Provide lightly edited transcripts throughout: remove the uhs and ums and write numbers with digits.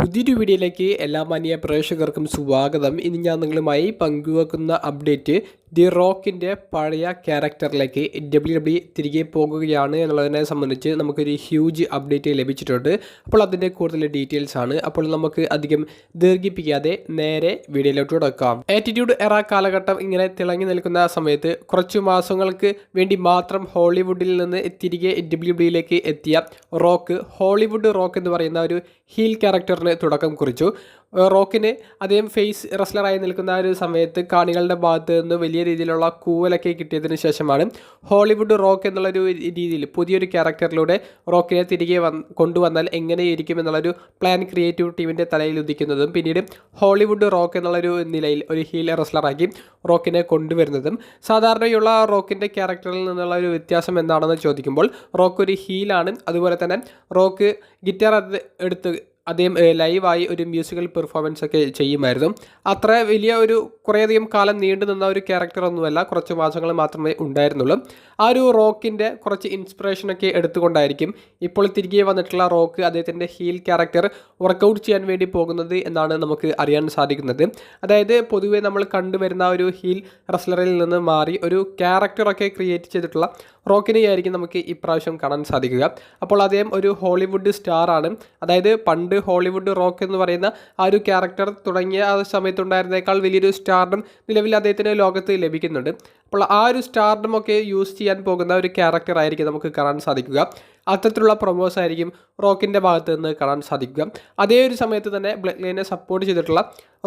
പുതിയൊരു വീഡിയോയിലേക്ക് എല്ലാ മാന്യ പ്രേക്ഷകർക്കും സ്വാഗതം. ഇനി ഞാൻ നിങ്ങളുമായി പങ്കുവെക്കുന്ന അപ്ഡേറ്റ് ദി റോക്കിൻ്റെ പഴയ ക്യാരക്ടറിലേക്ക് WWE തിരികെ പോകുകയാണ് എന്നുള്ളതിനെ സംബന്ധിച്ച് നമുക്കൊരു ഹ്യൂജ് അപ്ഡേറ്റ് ലഭിച്ചിട്ടുണ്ട്. അപ്പോൾ അതിൻ്റെ കൂടുതൽ ഡീറ്റെയിൽസ് ആണ്. അപ്പോൾ നമുക്ക് അധികം ദീർഘിപ്പിക്കാതെ നേരെ വീഡിയോയിലോട്ട് തുടക്കാം. ആറ്റിറ്റ്യൂഡ് എറ കാലഘട്ടം ഇങ്ങനെ തിളങ്ങി നിൽക്കുന്ന സമയത്ത് കുറച്ചു മാസങ്ങൾക്ക് വേണ്ടി മാത്രം ഹോളിവുഡിൽ നിന്ന് തിരികെ WWEയിലേക്ക് എത്തിയ റോക്ക് ഹോളിവുഡ് റോക്ക് എന്ന് പറയുന്ന ഒരു ഹീൽ ക്യാരക്ടറിന് തുടക്കം കുറിച്ചു. റോക്കിന് അദ്ദേഹം ഫേസ് റെസ്ലറായി നിൽക്കുന്ന ഒരു സമയത്ത് കാണികളുടെ ഭാഗത്ത് നിന്ന് വലിയ രീതിയിലുള്ള കൂവലൊക്കെ കിട്ടിയതിന് ശേഷമാണ് ഹോളിവുഡ് റോക്ക് എന്നുള്ളൊരു രീതിയിൽ പുതിയൊരു ക്യാരക്ടറിലൂടെ റോക്കിനെ തിരികെ കൊണ്ടുവന്നാൽ എങ്ങനെയിരിക്കും എന്നുള്ളൊരു പ്ലാൻ ക്രിയേറ്റീവ് ടീമിൻ്റെ തലയിൽ ഉദിക്കുന്നതും പിന്നീട് ഹോളിവുഡ് റോക്ക് എന്നുള്ളൊരു നിലയിൽ ഒരു ഹീൽ റെസ്ലറാക്കി റോക്കിനെ കൊണ്ടുവരുന്നതും. സാധാരണയുള്ള റോക്കിൻ്റെ ക്യാരക്ടറിൽ നിന്നുള്ള ഒരു വ്യത്യാസം എന്താണെന്ന് ചോദിക്കുമ്പോൾ റോക്ക് ഒരു ഹീലാണ്. അതുപോലെ തന്നെ റോക്ക് ഗിറ്റാർ എടുത്ത് അദ്ദേഹം ലൈവായി ഒരു മ്യൂസിക്കൽ പെർഫോമൻസ് ഒക്കെ ചെയ്യുമായിരുന്നു. അത്ര വലിയ ഒരു കുറേയധികം കാലം നീണ്ടു നിന്ന ഒരു ക്യാരക്ടറൊന്നുമല്ല, കുറച്ച് മാസങ്ങൾ മാത്രമേ ഉണ്ടായിരുന്നുള്ളൂ. ആ ഒരു റോക്കിൻ്റെ കുറച്ച് ഇൻസ്പിറേഷനൊക്കെ എടുത്തുകൊണ്ടായിരിക്കും ഇപ്പോൾ തിരികെ വന്നിട്ടുള്ള റോക്ക് അദ്ദേഹത്തിൻ്റെ ഹീൽ ക്യാരക്ടർ വർക്കൗട്ട് ചെയ്യാൻ വേണ്ടി പോകുന്നത് എന്നാണ് നമുക്ക് അറിയാൻ സാധിക്കുന്നത്. അതായത് പൊതുവെ നമ്മൾ കണ്ടുവരുന്ന ഒരു ഹീൽ റെസ്ലറിൽ നിന്ന് മാറി ഒരു ക്യാരക്ടറൊക്കെ ക്രിയേറ്റ് ചെയ്തിട്ടുള്ള റോക്കിനെയായിരിക്കും നമുക്ക് ഇപ്രാവശ്യം കാണാൻ സാധിക്കുക. അപ്പോൾ അദ്ദേഹം ഒരു ഹോളിവുഡ് സ്റ്റാറാണ്. അതായത് പണ്ട് ഹോളിവുഡ് റോക്ക് എന്ന് പറയുന്ന ആ ഒരു ക്യാരക്ടർ തുടങ്ങിയ ആ സമയത്തുണ്ടായിരുന്നേക്കാൾ വലിയൊരു സ്റ്റാർഡം നിലവിൽ അദ്ദേഹത്തിന് ലോകത്ത് ലഭിക്കുന്നുണ്ട്. അപ്പോൾ ആ ഒരു സ്റ്റാർഡം ഒക്കെ യൂസ് ചെയ്യാൻ പോകുന്ന ഒരു ക്യാരക്ടർ ആയിരിക്കും നമുക്ക് കാണാൻ സാധിക്കുക. അത്തരത്തിലുള്ള പ്രൊമോസ് ആയിരിക്കും റോക്കിൻ്റെ ഭാഗത്ത് നിന്ന് കാണാൻ സാധിക്കുക. അതേ ഒരു സമയത്ത് തന്നെ ബ്ലഡ് ലൈനെ സപ്പോർട്ട് ചെയ്തിട്ടുള്ള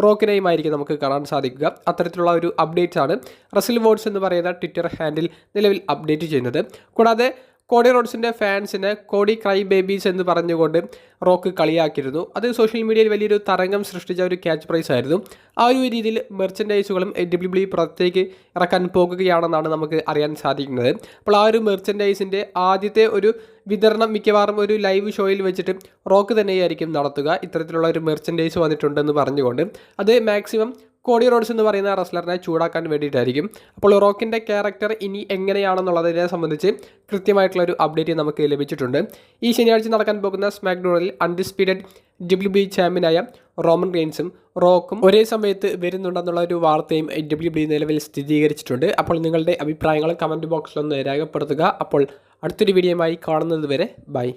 റോക്കിനെയും ആയിരിക്കും നമുക്ക് കാണാൻ സാധിക്കുക. അത്തരത്തിലുള്ള ഒരു അപ്ഡേറ്റ്സ് ആണ് റസിൽ വോട്സ് എന്ന് പറയുന്ന ട്വിറ്റർ ഹാൻഡിൽ നിലവിൽ അപ്ഡേറ്റ് ചെയ്യുന്നത്. കൂടാതെ കോഡി റോഡ്സിൻ്റെ ഫാൻസിനെ കോഡി ക്രൈ ബേബീസ് എന്ന് പറഞ്ഞുകൊണ്ട് റോക്ക് കളിയാക്കിയിരുന്നു. അത് സോഷ്യൽ മീഡിയയിൽ വലിയൊരു തരംഗം സൃഷ്ടിച്ച ഒരു ക്യാച്ച് പ്രൈസ് ആയിരുന്നു. ആ ഒരു രീതിയിൽ മെർച്ചൻഡൈസുകളും WWE പുറത്തേക്ക് ഇറക്കാൻ പോകുകയാണെന്നാണ് നമുക്ക് അറിയാൻ സാധിക്കുന്നത്. അപ്പോൾ ആ ഒരു മെർച്ചൻഡൈസിൻ്റെ ആദ്യത്തെ ഒരു വിതരണം മിക്കവാറും ഒരു ലൈവ് ഷോയിൽ വെച്ചിട്ട് റോക്ക് തന്നെയായിരിക്കും നടത്തുക. ഇത്തരത്തിലുള്ള ഒരു മെർച്ചൻഡൈസ് വന്നിട്ടുണ്ടെന്ന് പറഞ്ഞുകൊണ്ട് അത് മാക്സിമം കോഡി റോഡ്സ് എന്ന് പറയുന്ന റെസ്ലറിനെ ചൂടാക്കാൻ വേണ്ടിയിട്ടായിരിക്കും. അപ്പോൾ റോക്കിൻ്റെ ക്യാരക്ടർ ഇനി എങ്ങനെയാണെന്നുള്ളതിനെ സംബന്ധിച്ച് കൃത്യമായിട്ടുള്ളൊരു അപ്ഡേറ്റ് നമുക്ക് ലഭിച്ചിട്ടുണ്ട്. ഈ ശനിയാഴ്ച നടക്കാൻ പോകുന്ന സ്മാക്ക് ഡൗണിൽ അൺഡിസ്പ്യൂട്ടഡ് WWE ചാമ്പ്യനായ റോമൻ റെയിൻസും റോക്കും ഒരേ സമയത്ത് വരുന്നുണ്ടെന്നുള്ള ഒരു വാർത്തയും WWE നിലവിൽ സ്ഥിരീകരിച്ചിട്ടുണ്ട്. അപ്പോൾ നിങ്ങളുടെ അഭിപ്രായങ്ങൾ കമൻറ്റ് ബോക്സിലൊന്ന് രേഖപ്പെടുത്തുക. അപ്പോൾ അടുത്തൊരു വീഡിയോയുമായി കാണുന്നത് വരെ ബൈ.